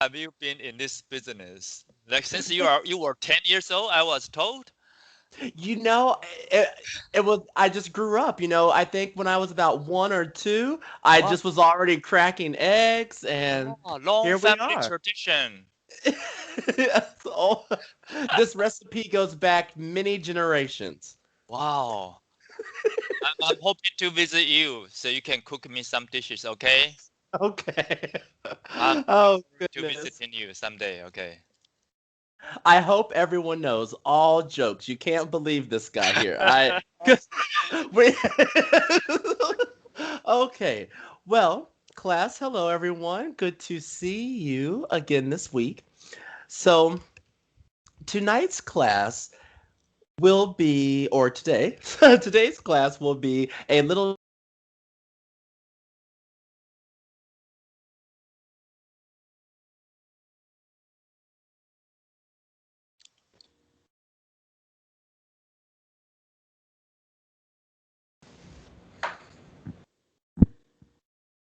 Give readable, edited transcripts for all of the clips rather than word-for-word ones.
have you been in this business? Like since you were 10 years old, I was told. You know, it, it was. I just grew up. I think when I was about 1 or 2, I Oh, just was already cracking eggs, and long here we family are. tradition. So, this recipe goes back many generations. Wow. I'm hoping to visit you so you can cook me some dishes, okay? Okay. I'm looking Oh forward to goodness. visiting you someday, okay? I hope everyone knows all jokes. You can't believe this guy here. We, okay. Well, class, hello everyone. Good to see you again this week. So, tonight's class will be, or today, today's class will be a little different. So, today we are going to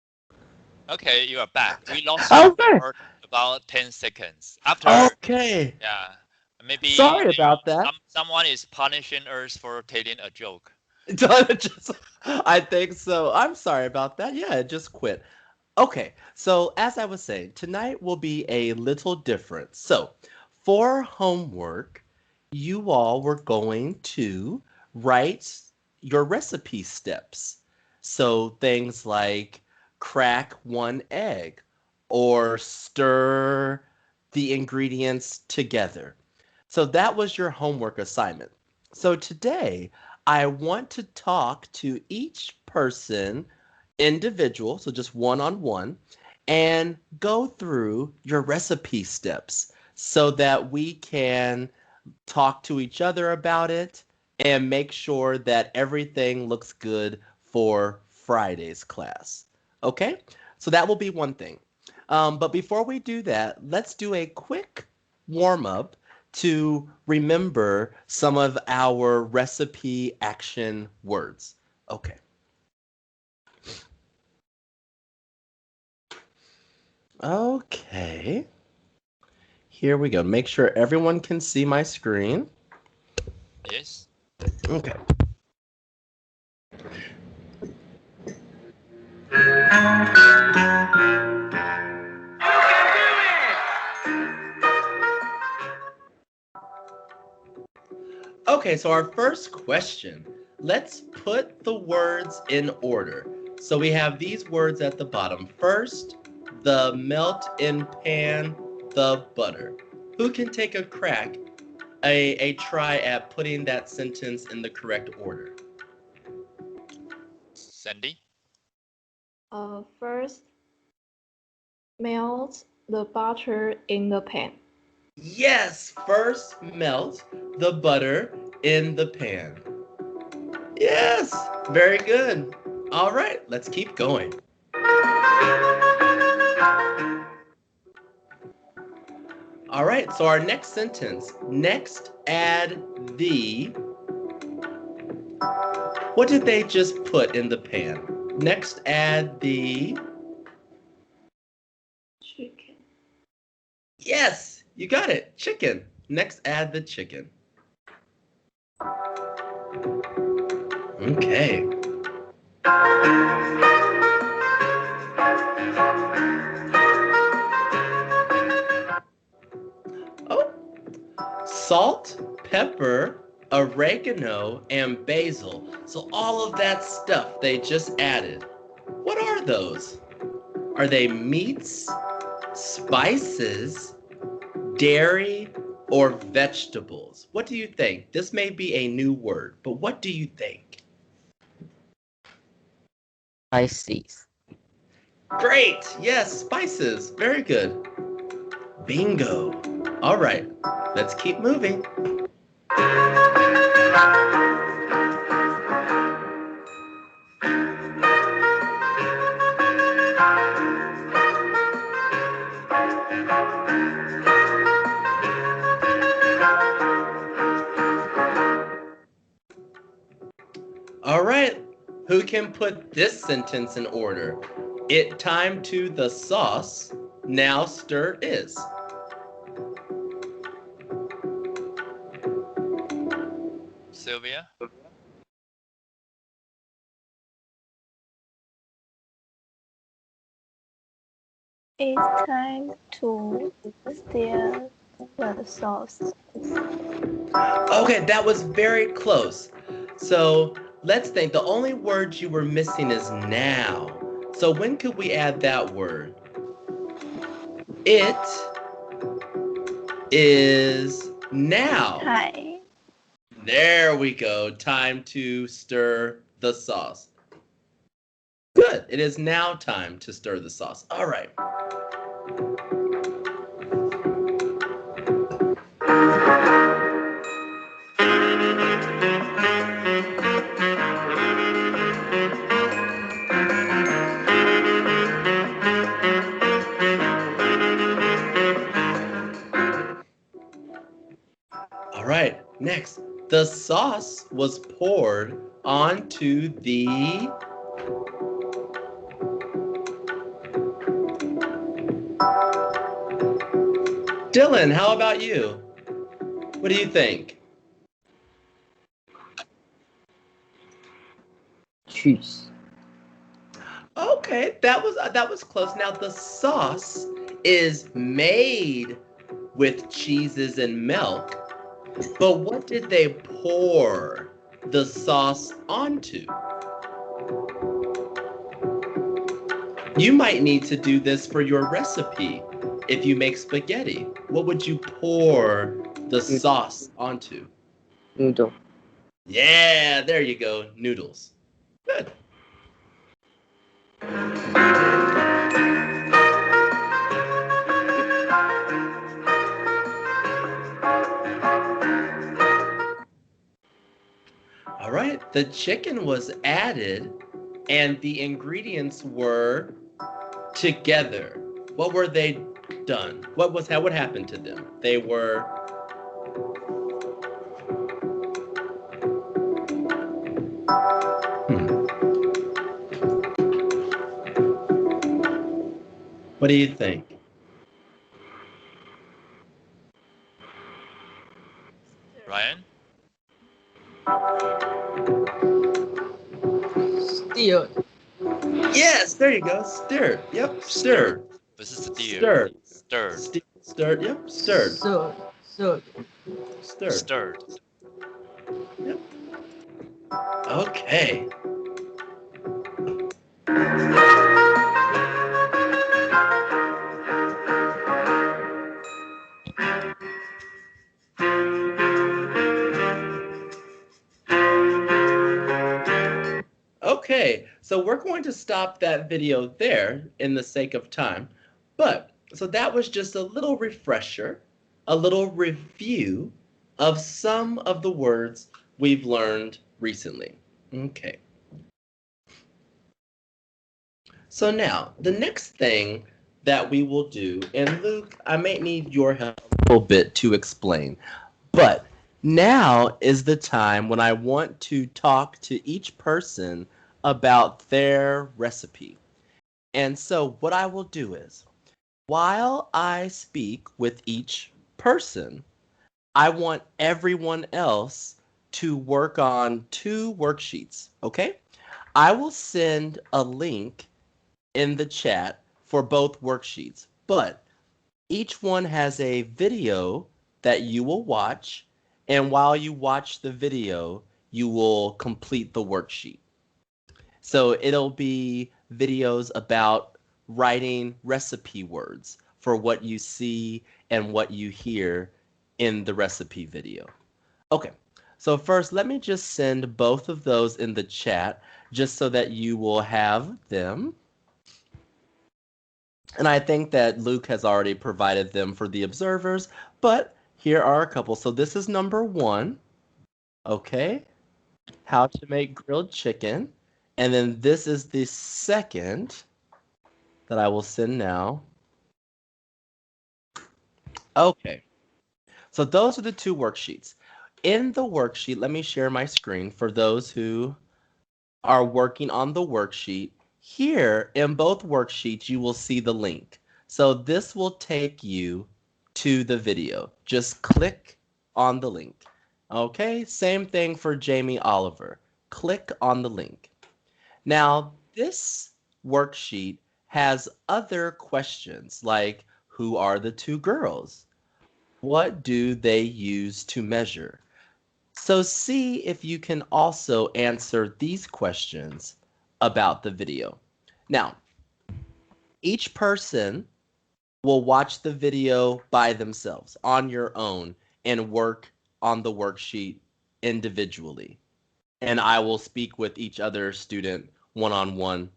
talk about recipes. Okay, you are back. We lost you Okay. for about 10 seconds. After, Okay. yeah, maybe Sorry about that. someone is punishing us for telling a joke. Just, I think so. I'm sorry about that. Yeah, it just quit. Okay, so as I was saying, tonight will be a little different. So, for homework, you all were going to write your recipe steps. So, things like crack 1 egg or stir the ingredients together. So, that was your homework assignment. So, today, I want to talk to each person individual, so just one on one, and go through your recipe steps so that we can talk to each other about it and make sure that everything looks good for Friday's class. Okay? So that will be one thing. But before we do that, let's do a quick warm up to remember some of our recipe action words. Okay. Okay. Here we go. Make sure everyone can see my screen. Yes? Okay. Okay, so our first question. Let's put the words in order. So we have these words at the bottom. First, the melt in pan, the butter. Who can take a crack, a try at putting that sentence in the correct order? Sandy? First, melt the butter in the pan. Yes, first melt the butter in the pan. Yes, very good. All right, let's keep going. All right, so our next sentence. Next, add the. What did they just put in the pan? Next, add the. Chicken. Yes, you got it. Chicken. Next, add the chicken. Okay. Oh, salt, pepper, oregano, and basil. So all of that stuff they just added. What are those? Are they meats, spices, dairy, or vegetables? What do you think? This may be a new word, but what do you think? Pisces. Great! Yes, spices. Very good. Bingo. All right, let's keep moving. All right, who can put this sentence in order? It time to the sauce. now stir is? Sylvia? It's time to stir the sauce. Okay, that was very close. So let's think. The only word you were missing is now. So when could we add that word? It is now. Hi. There we go. Time to stir the sauce. Good. It is now time to stir the sauce. All right. All right. Next, the sauce was poured onto the Dylan, how about you? What do you think? Cheese. Okay, that was close. Now the sauce is made with cheeses and milk, but what did they pour the sauce onto? You might need to do this for your recipe. If you make spaghetti, what would you pour the sauce onto? Noodle. Yeah, there you go, noodles. Good. All right, the chicken was added and the ingredients were together. What were they done? What happened to them? They were What do you think? Ryan? Stir. Yes, there you go. Stirred. Yep, stirred. This is stir. Stirred. Stirred. Stirred. Yep, stirred. Stir. Stirred. Stirred. Yep. Okay. Okay, so we're going to stop that video there in the sake of time. But, so that was just a little refresher, a little review of some of the words we've learned recently. Okay. So now, the next thing that we will do, and Luke, I may need your help a little bit to explain, but now is the time when I want to talk to each person about their recipe. And so what I will do is, while I speak with each person, I want everyone else to work on 2 worksheets, okay? I will send a link in the chat for both worksheets, but each one has a video that you will watch, and while you watch the video, you will complete the worksheet. So it'll be videos about writing recipe words for what you see and what you hear in the recipe video. Okay, so first let me just send both of those in the chat just so that you will have them. And I think that Luke has already provided them for the observers, but here are a couple. So this is number 1, okay? How to make grilled chicken. And then this is the second that I will send now. Okay, so those are the 2 worksheets. In the worksheet, let me share my screen for those who are working on the worksheet. Here in both worksheets, you will see the link. So this will take you to the video. Just click on the link. Okay, same thing for Jamie Oliver. Click on the link. Now, this worksheet has other questions like who are the two girls? What do they use to measure? So see if you can also answer these questions about the video. Now, each person will watch the video by themselves on your own and work on the worksheet individually. And I will speak with each other student one-on-one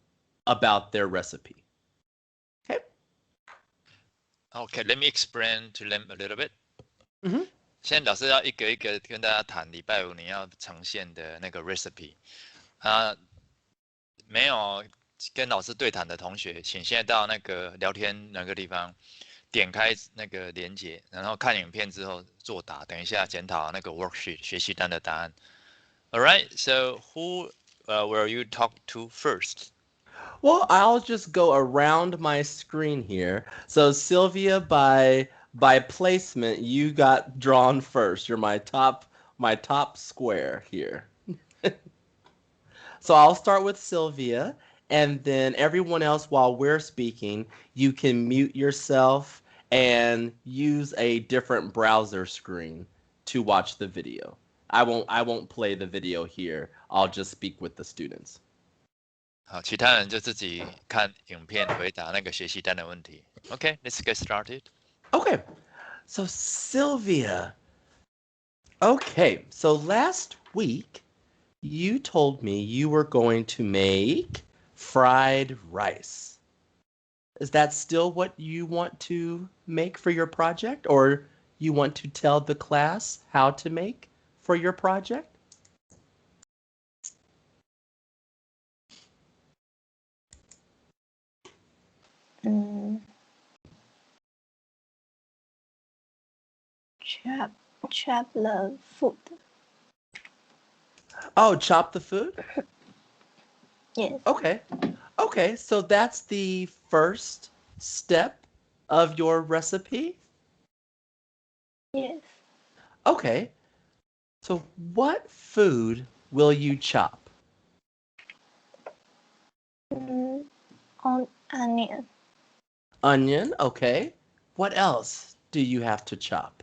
about their recipe. Okay? Okay, let me explain to them a little bit. 嗯哼现在老师要一个一个跟大家谈礼拜五你要呈现的那个 recipe 啊，没有跟老师对谈的同学，请现在到那个聊天那个地方，点开那个连结，然后看影片之后作答，等一下检讨那个 worksheet 学习单的答案。All right, so who will you talk to first? Well, I'll just go around my screen here. So Sylvia, by placement, you got drawn first. You're my top square here. So I'll start with Sylvia, and then everyone else, while we're speaking, you can mute yourself and use a different browser screen to watch the video. I won't play the video here. I'll just speak with the students. 好，其他人就自己看影片回答那个学习单的问题。Okay, let's get started. Okay, so Sylvia. Okay, so last week you told me you were going to make fried rice. Is that still what you want to make for your project, or you want to tell the class how to make for your project? Chop the food. Oh, chop the food? Yes. Okay. Okay, so that's the first step of your recipe? Yes. Okay. So what food will you chop? On onion. Onion, okay. What else do you have to chop?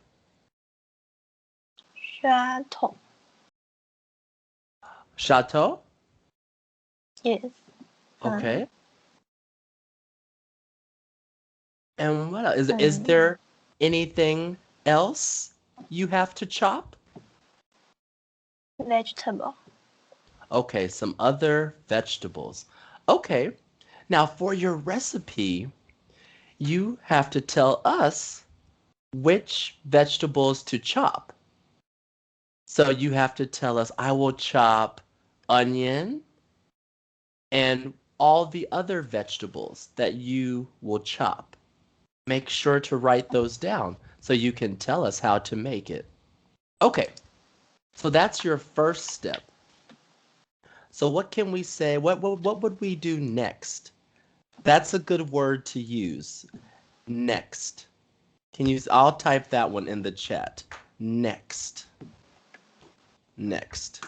Chateau. Chateau? Yes. Okay. And what else? Is there anything else you have to chop? Vegetable. Okay, some other vegetables. Okay. Now for your recipe, you have to tell us which vegetables to chop. So you have to tell us, I will chop onion and all the other vegetables that you will chop. Make sure to write those down so you can tell us how to make it. Okay, so that's your first step. So what can we say? What would we do next? That's a good word to use. Next. I'll type that one in the chat. Next. Next.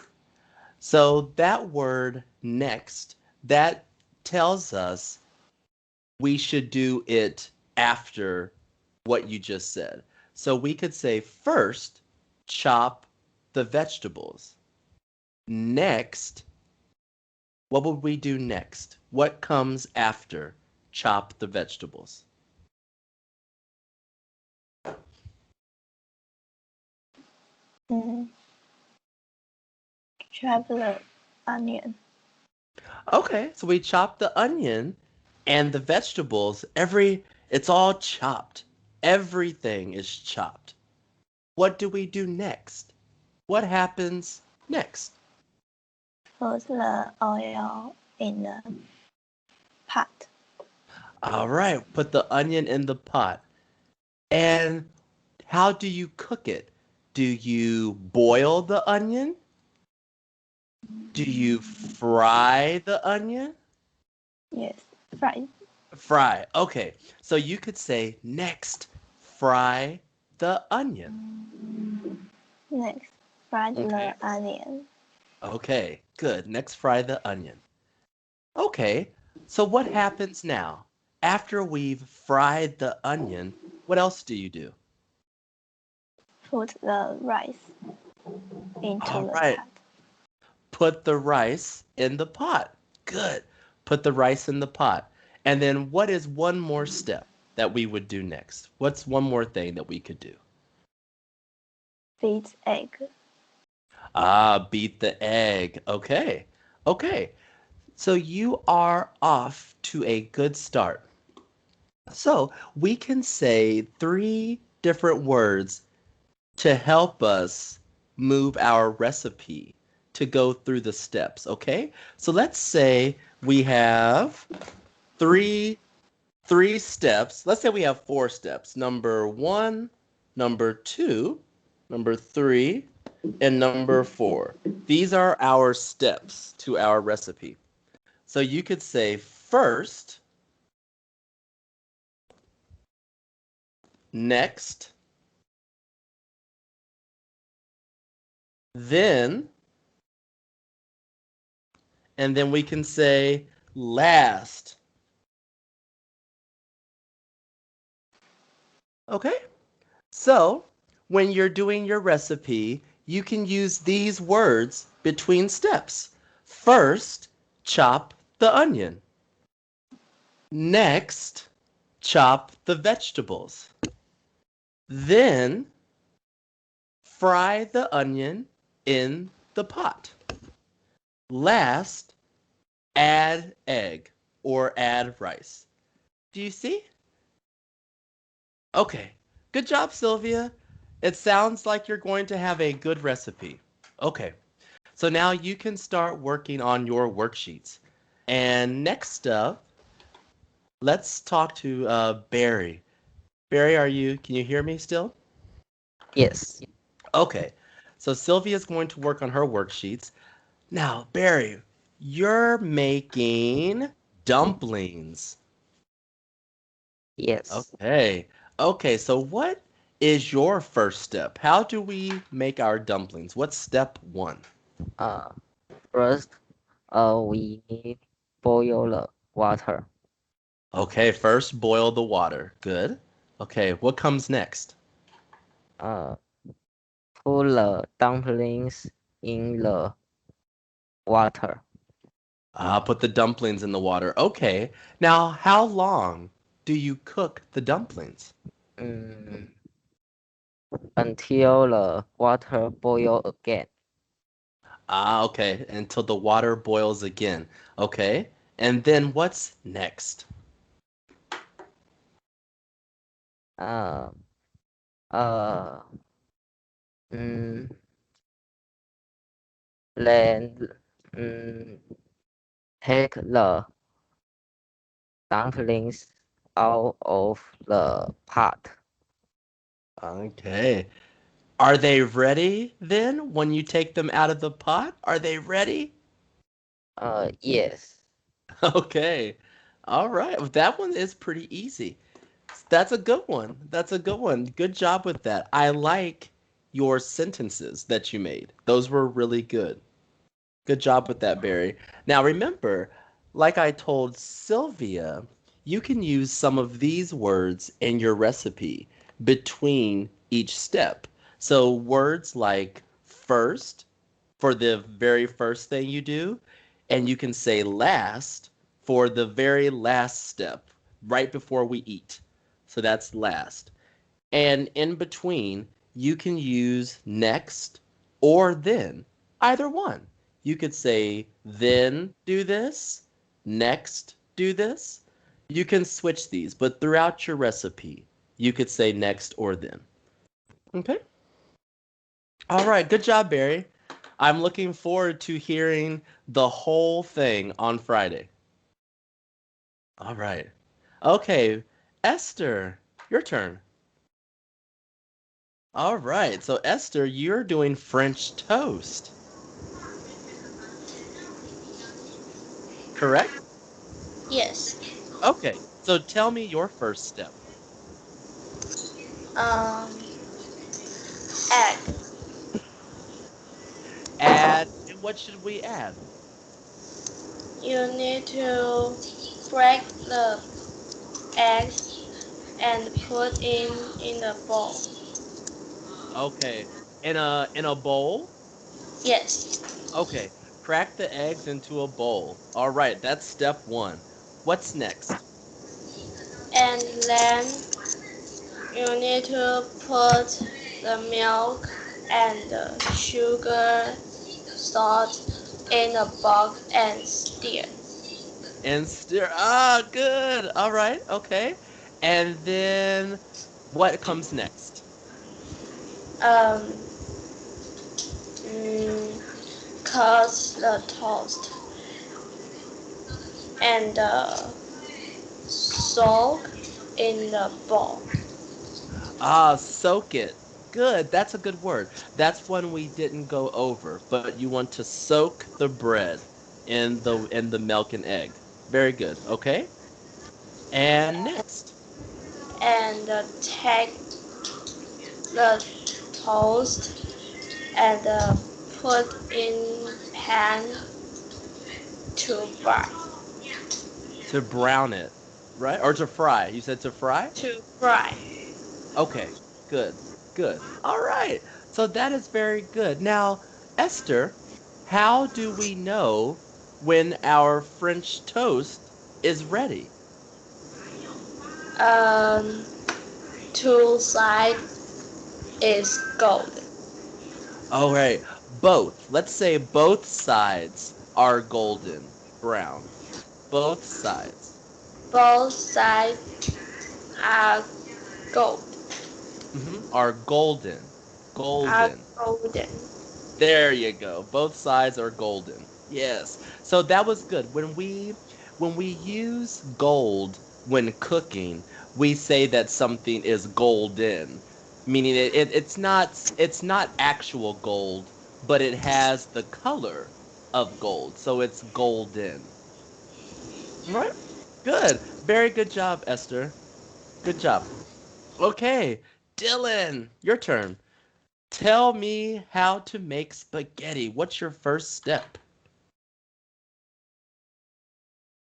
So that word next, that tells us we should do it after what you just said. So we could say first, chop the vegetables. Next, what would we do next? What comes after chop the vegetables? Chop the onion. Okay, so we chop the onion and the vegetables. It's all chopped. Everything is chopped. What do we do next? What happens next? Put the oil in the pot. All right, put the onion in the pot. And how do you cook it? Do you boil the onion? Do you fry the onion? Yes. Fry. Fry. Okay. So you could say next, fry the onion. Next, fry Okay. the onion. Okay, good. Next, fry the onion. Okay. So what happens now? After we've fried the onion, what else do you do? Put the rice into All the right. pot. Put the rice in the pot. Good. Put the rice in the pot. And then what is one more step that we would do next? What's one more thing that we could do? Beat egg. Beat the egg. Okay. Okay. So you are off to a good start. So we can say 3 different words to help us move our recipe to go through the steps, okay? So let's say we have three three steps. Let's say we have 4 steps. Number 1, number 2, number 3, and number 4. These are our steps to our recipe. So you could say first, next, then, and then we can say last. Okay? So, when you're doing your recipe, you can use these words between steps. First, chop the onion. Next, chop the vegetables. Then, fry the onion in the pot. Last, add egg or add rice. Do you see? Okay. Good job, Sylvia. It sounds like you're going to have a good recipe. Okay. So now you can start working on your worksheets. And next up, let's talk to Barry. Barry, can you hear me still? Yes. Okay. So Sylvia's going to work on her worksheets. Now, Barry, you're making dumplings. Yes. Okay. Okay, so what is your first step? How do we make our dumplings? What's step 1? Uh, First, we need boil the water. Okay, first boil the water. Good. Okay, what comes next? Uh, Put the dumplings in the water. Put the dumplings in the water. Okay. Now, how long do you cook the dumplings? Mm, until the water boil again. Okay, until the water boils again. Okay. And then what's next? Uh, uh, mm, then take the dumplings out of the pot. Okay. Are they ready then when you take them out of the pot? Are they ready? Yes. Okay. All right. Well, that one is pretty easy. That's a good one. That's a good one. Good job with that. I like your sentences that you made. Those were really good. Good job with that, Barry. Now remember, like I told Sylvia, you can use some of these words in your recipe between each step. So words like first for the very first thing you do, and you can say last for the very last step, right before we eat. So that's last. And in between, you can use next or then, either one. You could say then do this, next do this. You can switch these, but throughout your recipe, you could say next or then. Okay? All right, good job, Barry. I'm looking forward to hearing the whole thing on Friday. All right. Okay, Esther, your turn. All right. So Esther, you're doing French toast, correct? Yes. Okay. So tell me your first step. Egg. Add, and what should we add? You need to break the eggs and put in the bowl. Okay. In a bowl? Yes. Okay. Crack the eggs into a bowl. All right, that's step 1. What's next? And then you need to put the milk and the sugar, salt in a box and stir. And stir. Ah, good. All right. Okay. And then what comes next? Um, cut the toast and soak in the bowl. Ah, soak it. Good. That's a good word. That's one we didn't go over, but you want to soak the bread in the milk and egg. Very good. Okay. And next. And take the toast and put in pan to fry. To brown it, right? Or to fry. You said to fry? To fry. Okay. Good. Good. All right. So that is very good. Now, Esther, how do we know when our French toast is ready? Um, two side is golden. All right. Both. Let's say both sides are golden brown. Both sides. Both sides are gold. Are golden. Are Golden. golden. There you go. Both sides are golden. Yes. So that was good. When we use gold when cooking, we say that something is golden, meaning it's not actual gold, but it has the color of gold. So it's golden. Right? Good. Very good job, Esther. Good job. Okay, Dylan, your turn. Tell me how to make spaghetti. What's your first step?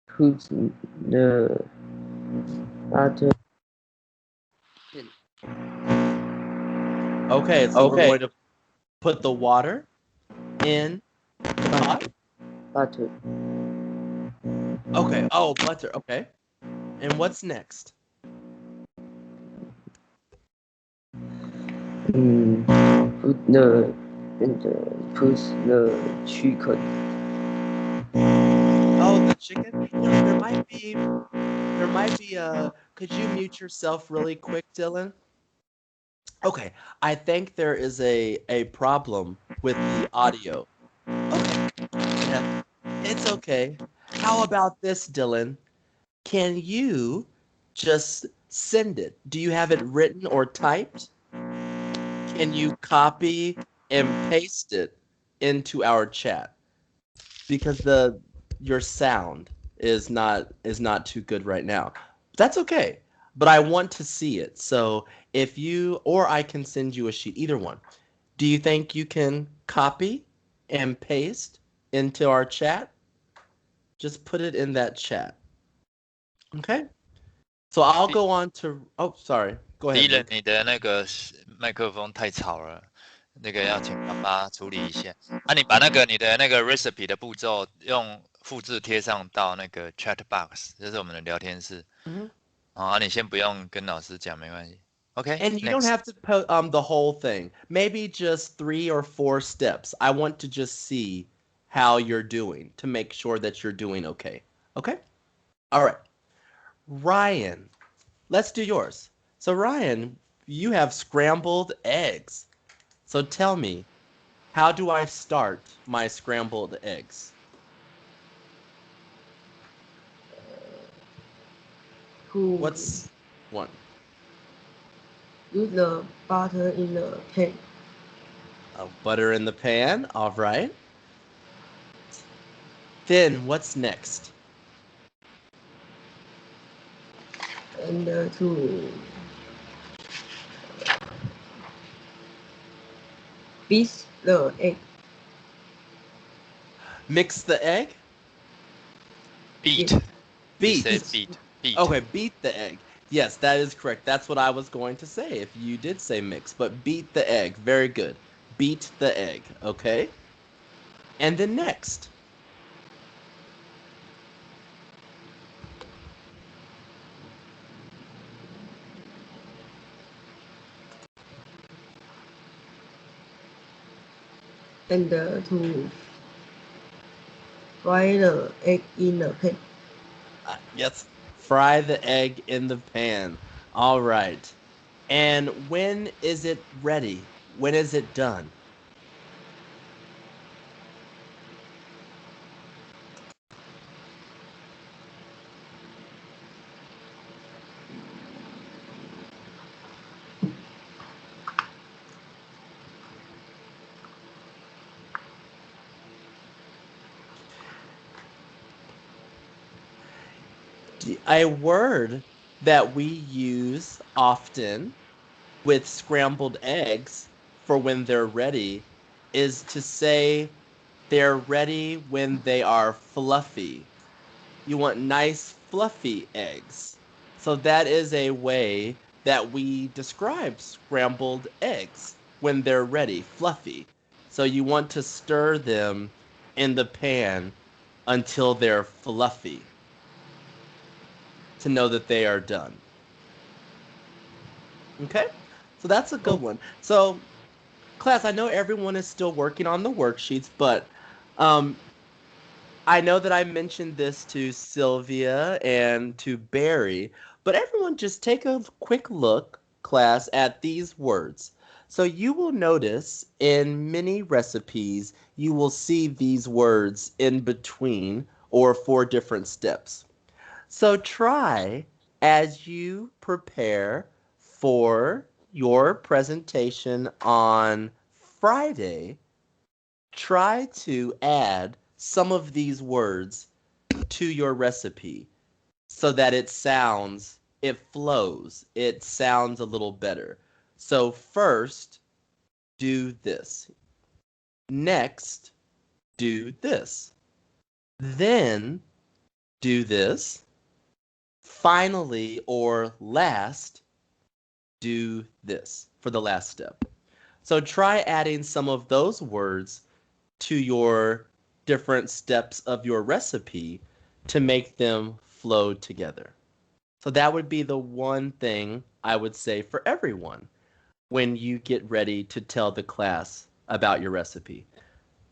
Put the butter in. Okay, so we're going to put the water in the pot. Butter. Okay. Oh, butter. Okay. And what's next? Put the put the chicken. Oh, the chicken. There might be a. Could you mute yourself really quick, Dylan? Okay. I think there is a problem with the audio. Okay. Yeah. It's okay. How about this, Dylan? Can you just send it? Do you have it written or typed? Can you copy and paste it into our chat? Because the your sound is not too good right now. That's okay. But I want to see it. So if you or I can send you a sheet, either one. Do you think you can copy and paste into our chat? Just put it in that chat. Okay? So I'll go on to. Oh, sorry. Go ahead, 敌人， Luke. 你的那个麦克风太吵了，那个要请爸爸处理一下。啊，你把你的那个 recipe 的步骤用复制贴上到那个 chat box，这是我们的聊天室。Mhm. 啊，你先不用跟老师讲，没关系。OK， And you don't next。have to put the whole thing. Maybe just 3 or 4 steps. I want to just see how you're doing to make sure that you're doing okay. Okay? All right. Ryan, let's do yours. So Ryan, you have scrambled eggs. So tell me, how do I start my scrambled eggs? What's one? Use the butter in the pan. Butter in the pan. All right. Then what's next? and to beat the egg. Mix the egg? Beat. Beat. You say Beat. beat. Beat. Okay, beat the egg. Yes, that is correct. That's what I was going to say if you did say mix, but beat the egg. Very good. Beat the egg, okay? And then next. And to fry the egg in the pan. Yes, fry the egg in the pan. All right. And when is it ready? When is it done? A word that we use often with scrambled eggs for when they're ready is to say they're ready when they are fluffy. You want nice fluffy eggs. So that is a way that we describe scrambled eggs when they're ready, fluffy. So you want to stir them in the pan until they're fluffy to know that they are done. Okay? So that's a good one. So class, I know everyone is still working on the worksheets, but I know that I mentioned this to Sylvia and to Barry, but everyone just take a quick look, class, at these words. So you will notice in many recipes, you will see these words in between or for different steps. So try as you prepare for your presentation on Friday, try to add some of these words to your recipe so that it flows, it sounds a little better. So first, do this. Next, do this. Then, do this. Finally, or last, do this for the last step. So try adding some of those words to your different steps of your recipe to make them flow together. So that would be the one thing I would say for everyone when you get ready to tell the class about your recipe.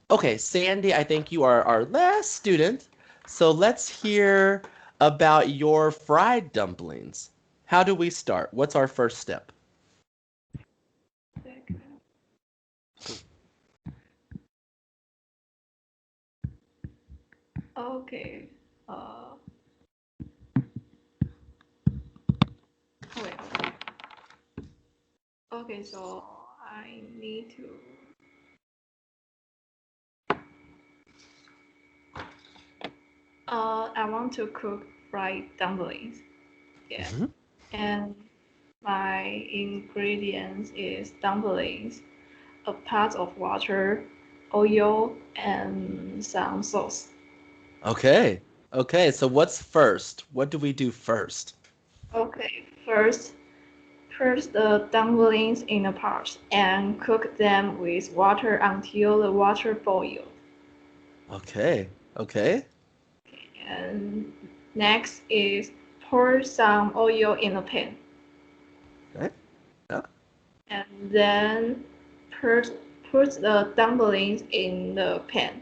Okay, Sandy, I think you are our last student. So let's hear about your fried dumplings. How do we start? What's our first step? Okay. Wait. Okay, so I need to. I want to cook fried dumplings. Yeah. Mm-hmm. And my ingredients is dumplings, a pot of water, oil, and some sauce. Okay. Okay, so what's first? What do we do first? Okay, first, put the dumplings in a pot and cook them with water until the water boils. Okay. Okay. And next is pour some oil in a pan. Okay. Yeah. And then put, put the dumplings in the pan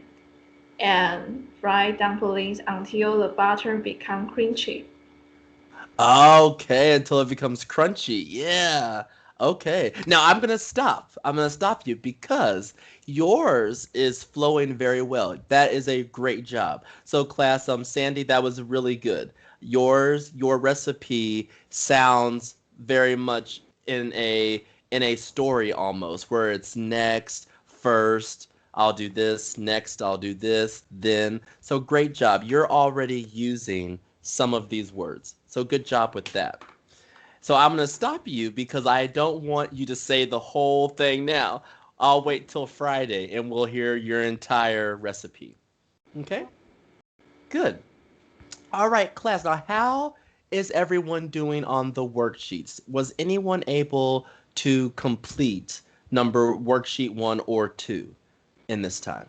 and fry dumplings until the butter becomes crunchy. Okay, until it becomes crunchy. Yeah. Okay. Now I'm gonna stop. I'm gonna stop you because yours is flowing very well. That is a great job. So class, Sandy, that was really good. Your recipe sounds very much in a story almost, where it's next, first, I'll do this, next, I'll do this, then. So great job. You're already using some of these words. So good job with that. So I'm going to stop you because I don't want you to say the whole thing now. I'll wait till Friday and we'll hear your entire recipe. Okay? Good. All right, class. Now, how is everyone doing on the worksheets? Was anyone able to complete worksheet 1 or 2 in this time?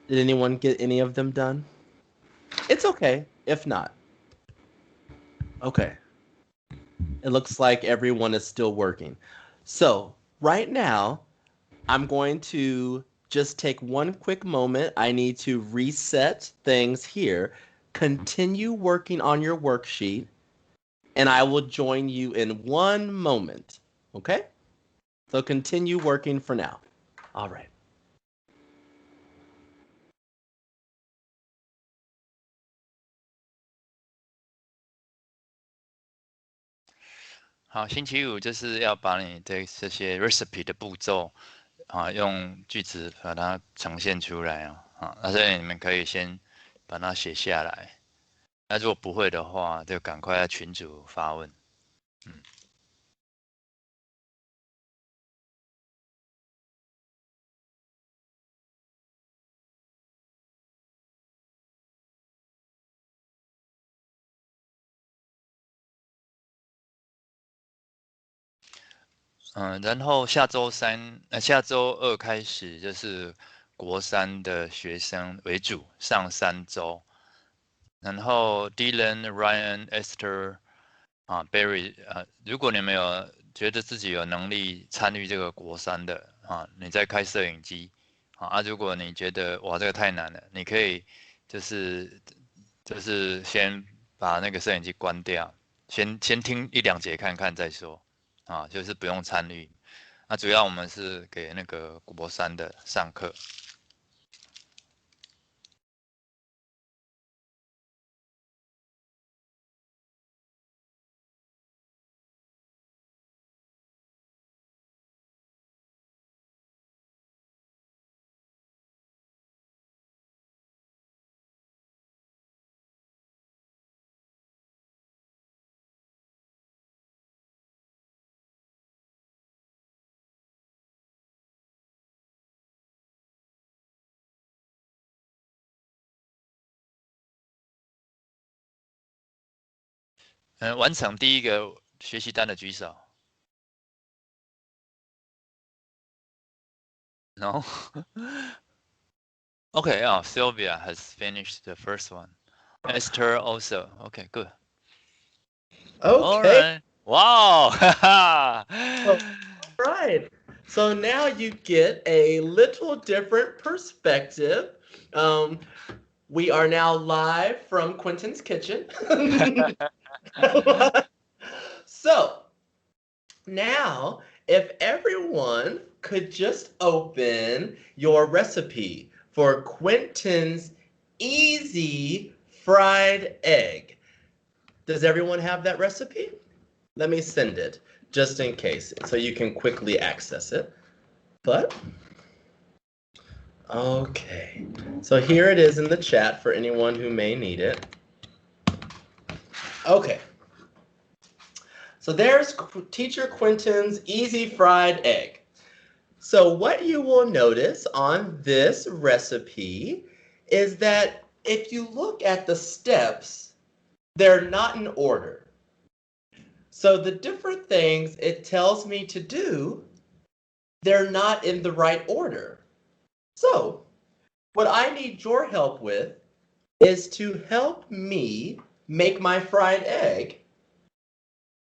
Did anyone get any of them done? It's okay if not. Okay. It looks like everyone is still working. So right now, I'm going to just take one quick moment. I need to reset things here. Continue working on your worksheet, and I will join you in one moment. Okay? So continue working for now. All right.好，星期五就是要把你的这些 recipe 的步骤用句子把它呈现出来那所以你们可以先把它写下来。那如果不会的话，就赶快在群组发问。然后下周二开始就是国3的学生为主，上3周。然后 Dylan、Ryan、Esther、Barry 如果你们有觉得自己有能力参与这个国3的你再开摄影机如果你觉得哇这个太难了，你可以就是先把那个摄影机关掉，先听1-2节看看再说。就是不用参与。主要我们是给那个国3的上课。完成第一个学习单的举手。No? Okay, Sylvia has finished the first one. Esther also. Okay, good. All Okay. right. Wow. All right. So now you get a little different perspective. We are now live from Quentin's kitchen. So now, if everyone could just open your recipe for Quentin's easy fried egg. Does everyone have that recipe? Let me send it just in case so you can quickly access it. But okay, so here it is in the chat for anyone who may need it. Okay. So there's Teacher Quentin's easy fried egg. So what you will notice on this recipe is that if you look at the steps, they're not in order. So the different things it tells me to do, they're not in the right order. So what I need your help with is to help me make my fried egg.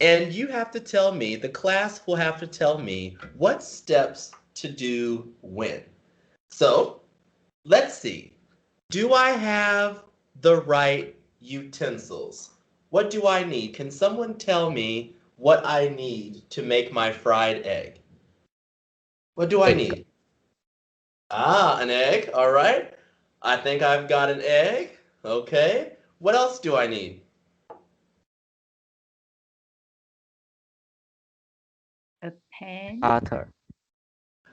And you have to tell me, the class will have to tell me what steps to do when. So let's see. Do I have the right utensils? What do I need? Can someone tell me what I need to make my fried egg? What do I need? An egg. All right. I think I've got an egg. Okay. What else do I need? A pan. Butter.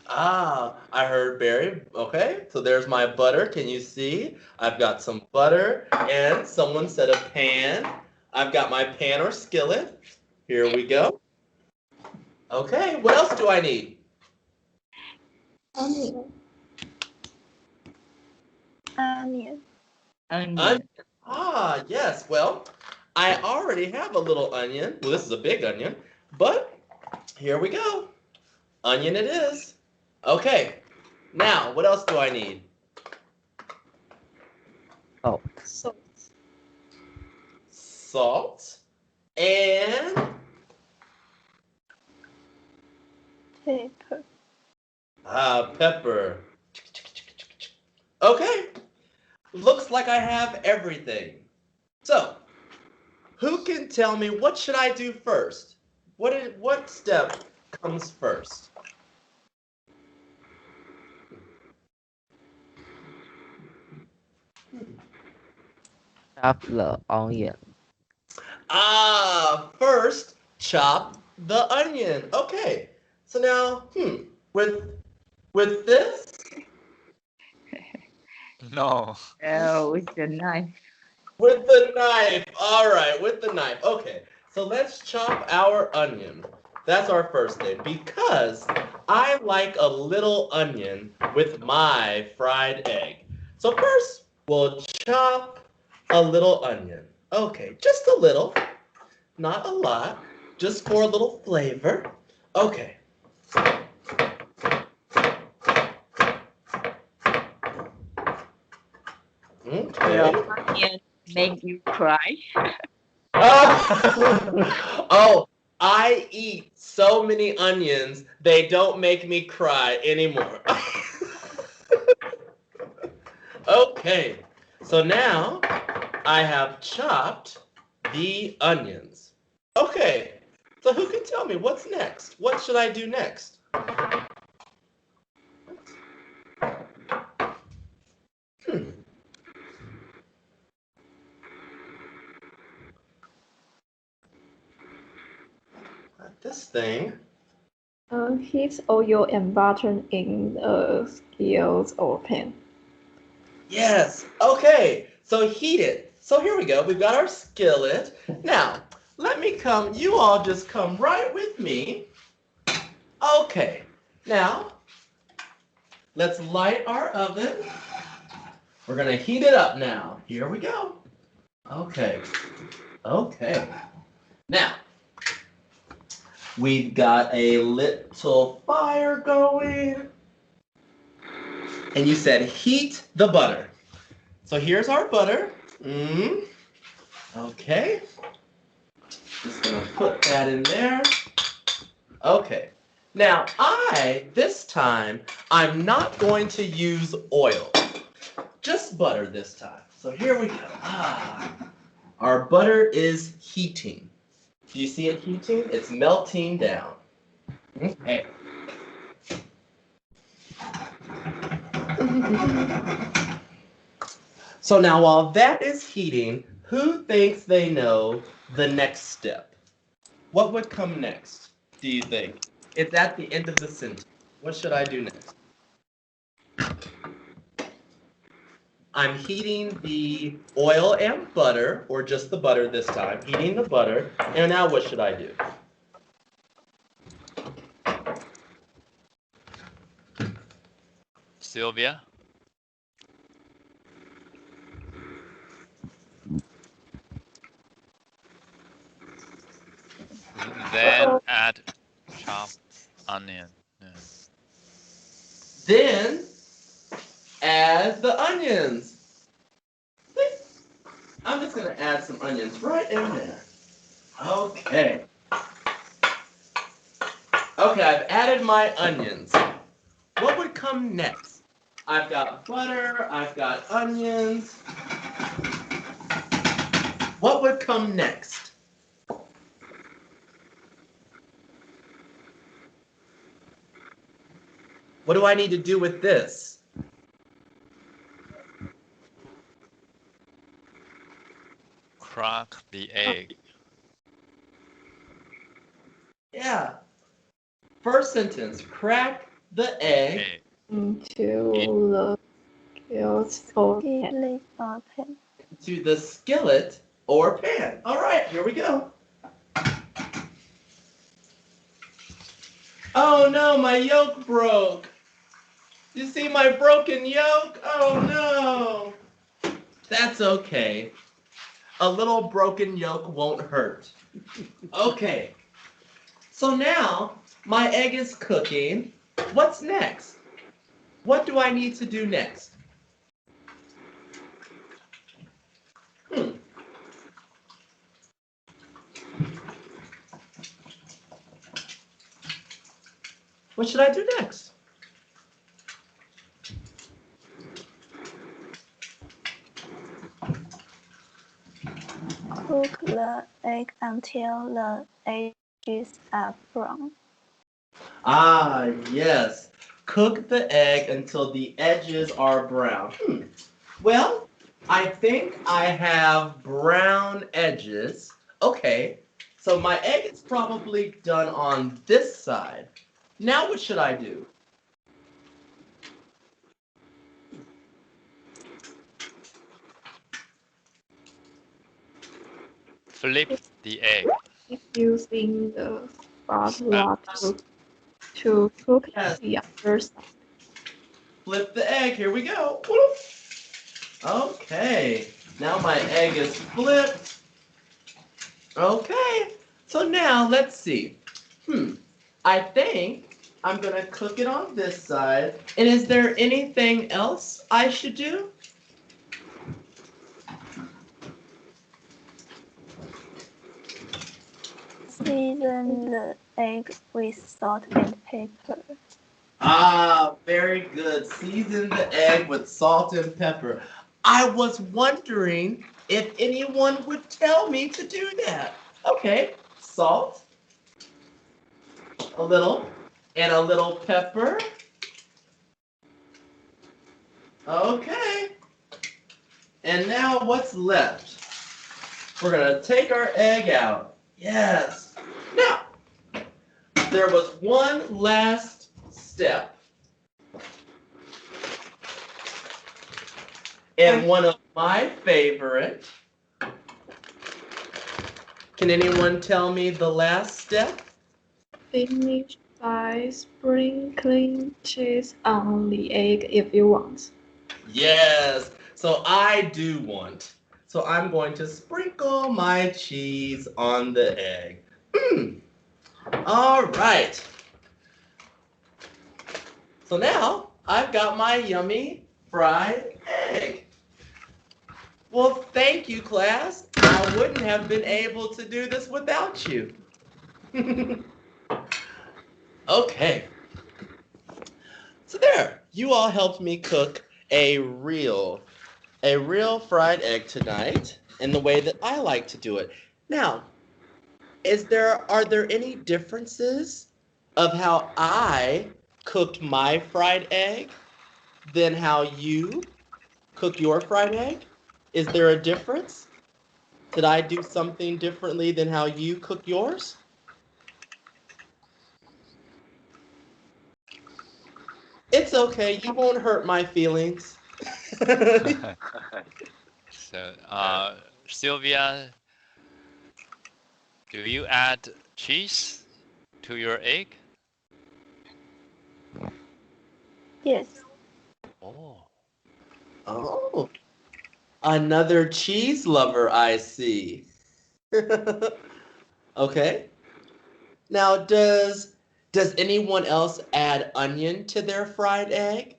I heard Barry. Okay, so there's my butter. Can you see? I've got some butter, and someone said a pan. I've got my pan or skillet. Here we go. Okay, what else do I need? Onion. Onion. Onion. Ah, yes. Well, I already have a little onion. Well, this is a big onion, but here we go. Onion it is. Okay. Now, what else do I need? Salt. Salt. Salt and Pepper. pepper. Okay. Looks like I have everything. So, who can tell me what should I do first? What step comes first? Chop the onion. First chop the onion. Okay. So now, with this, No. Oh, with the knife. with the knife. All right, with the knife. Okay. So let's chop our onion. That's our first thing because I like a little onion with my fried egg. So first, we'll chop a little onion. Okay, just a little, not a lot, just for a little flavor. Okay. Okay. Onion make you cry. Oh, I eat so many onions, they don't make me cry anymore. Okay, so now I have chopped the onions. Okay, so who can tell me what's next? What should I do next? This thing. Heat oil and butter in a skillet or pan. Yes. Okay. So heat it. So here we go. We've got our skillet. Now, let me come. You all just come right with me. Okay. Now, let's light our oven. We're going to heat it up now. Here we go. Okay. Okay. Now, we've got a little fire going. And you said heat the butter. So here's our butter. Okay. Just gonna put that in there. Okay. Now this time, I'm not going to use oil. Just butter this time. So here we go. Our butter is heating. Do you see it heating? It's melting down. Okay. So now while that is heating, who thinks they know the next step? What would come next, do you think? It's at the end of the sentence. What should I do next? I'm heating the oil and butter, or just the butter this time, heating the butter, and now what should I do? Sylvia? Then add chopped onion. Yeah. Then add the onions. I'm just gonna add some onions right in there. Okay. Okay, I've added my onions. What would come next? I've got butter, I've got onions. What would come next? What do I need to do with this? Crack the egg. Yeah. First sentence, crack the egg Egg. Into the skillet or pan. Skillet or pan. to the skillet or pan. All right, here we go. Oh no, my yolk broke. You see my broken yolk? Oh no. That's okay. A little broken yolk won't hurt. Okay. So now my egg is cooking. What's next? What do I need to do next? What should I do next? Cook the egg until the edges are brown. Ah, yes. Cook the egg until the edges are brown. Well, I think I have brown edges. Okay, so my egg is probably done on this side. Now what should I do? Flip the egg. Using the spatula to cook Yes. the other side. Flip the egg. Here we go. Okay, now my egg is flipped. Okay, so now let's see. I think I'm gonna cook it on this side. And is there anything else I should do? Season the egg with salt and pepper. Ah, very good. Season the egg with salt and pepper. I was wondering if anyone would tell me to do that. Okay, salt, a little, and a little pepper. Okay. And now what's left? We're gonna take our egg out. Yes. Now, there was one last step. And one of my favorite. Can anyone tell me the last step? Finish by sprinkling cheese on the egg if you want. Yes. So I do want. So I'm going to sprinkle my cheese on the egg. All right. So now I've got my yummy fried egg. Well, thank you, class. I wouldn't have been able to do this without you. Okay. So there, you all helped me cook a real fried egg tonight in the way that I like to do it. Now, are there any differences of how I cooked my fried egg than how you cook your fried egg? Is there a difference? Did I do something differently than how you cook yours? It's okay. You won't hurt my feelings. So, Sylvia, do you add cheese to your egg? Yes. Oh. Oh, another cheese lover, I see. Okay. Now, does anyone else add onion to their fried egg?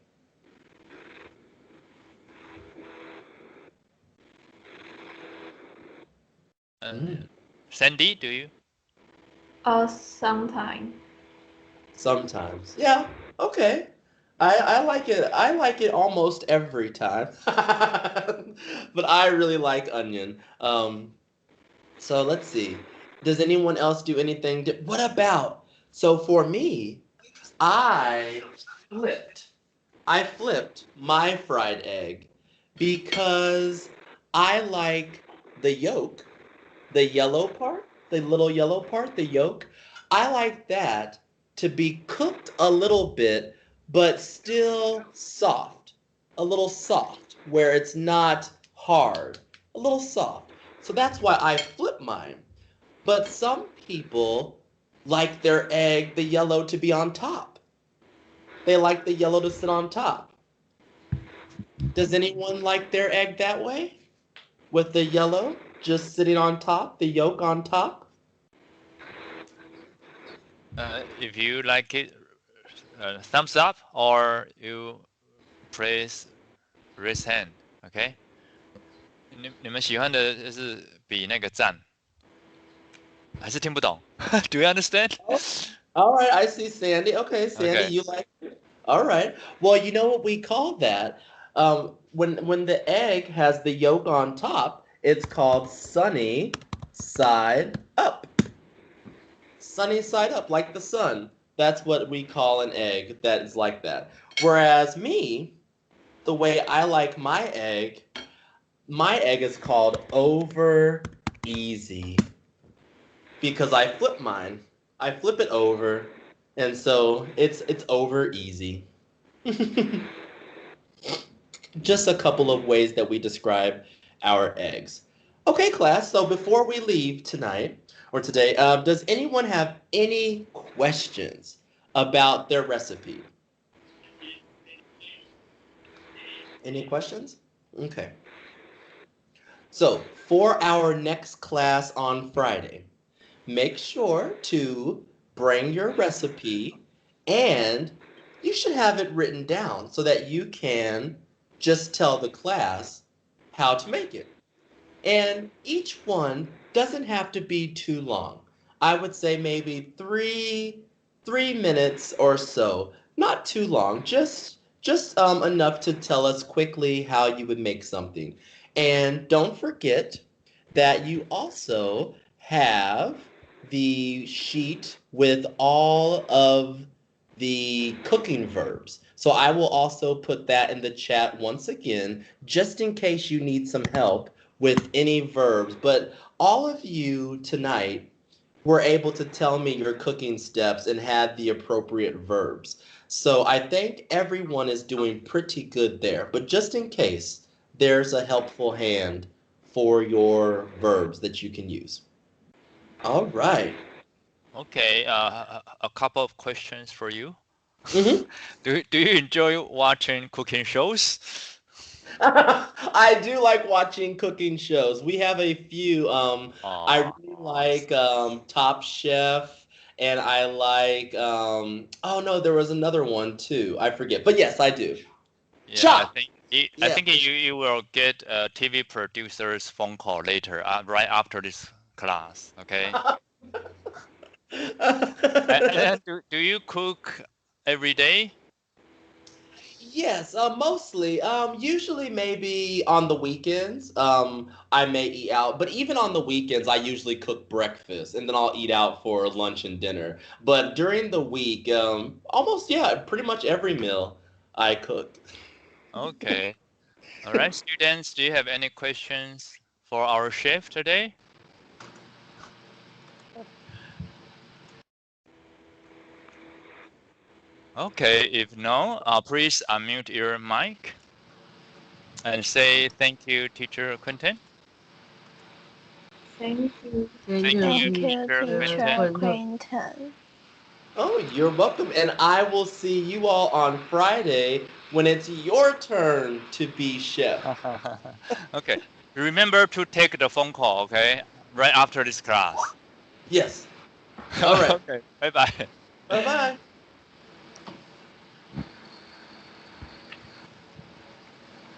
Sandy, do you? Sometime. Sometimes. Yeah. Okay. I like it. I like it almost every time. But I really like onion. So let's see. Does anyone else do anything? What about? So for me, I flipped. I flipped my fried egg because I like the yolk, the yellow part, the little yellow part, the yolk. I like that to be cooked a little bit, but still soft, a little soft, where it's not hard, a little soft. So that's why I flip mine. But some people like their egg, the yellow, to be on top. They like the yellow to sit on top. Does anyone like their egg that way? With the yellow just sitting on top, the yolk on top? If you like it, thumbs up, or you raise hand. OK？ 你们喜欢的就是比那个赞，还是听不懂？Do you understand? All right, I see Sandy. Okay, Sandy, Okay. you like it? All right. Well, you know what we call that? When the egg has the yolk on top, it's called sunny side up. Sunny side up, like the sun. That's what we call an egg that is like that. Whereas me, the way I like my egg is called over easy. Because I flip mine. I flip it over, and so it's over easy. Just a couple of ways that we describe our eggs. Okay, class, so before we leave tonight, or today, does anyone have any questions about their recipe? Any questions? Okay. So, for our next class on Friday, make sure to bring your recipe, and you should have it written down so that you can just tell the class how to make it. And each one doesn't have to be too long. I would say maybe three minutes or so. Not too long, just enough to tell us quickly how you would make something. And don't forget that you also have the sheet with all of the cooking verbs. So I will also put that in the chat once again, just in case you need some help with any verbs. But all of you tonight were able to tell me your cooking steps and had the appropriate verbs. So I think everyone is doing pretty good there. But just in case, there's a helpful hand for your verbs that you can use. All right. Okay, a couple of questions for you. Mhm. Do you enjoy watching cooking shows? I do like watching cooking shows. We have a few. I really like Top Chef, and I like oh no, there was another one too. I forget, but yes, I do. Yeah, Chop! I think you will get a TV producer's phone call later, right after this class. Okay. And do you cook every day? Yes, mostly. Usually maybe on the weekends, I may eat out. But even on the weekends, I usually cook breakfast and then I'll eat out for lunch and dinner. But during the week, almost, yeah, pretty much every meal I cook. Okay. All right, students, do you have any questions for our chef today? Okay, if no, please unmute your mic and say thank you, Teacher Quentin. Thank you. Thank Thank you, Thank you, you, Teacher teacher Quentin. Quentin. Oh, you're welcome. And I will see you all on Friday when it's your turn to be chef. Okay, remember to take the phone call, okay, right after this class. Yes. All right. Okay, bye-bye. Bye-bye.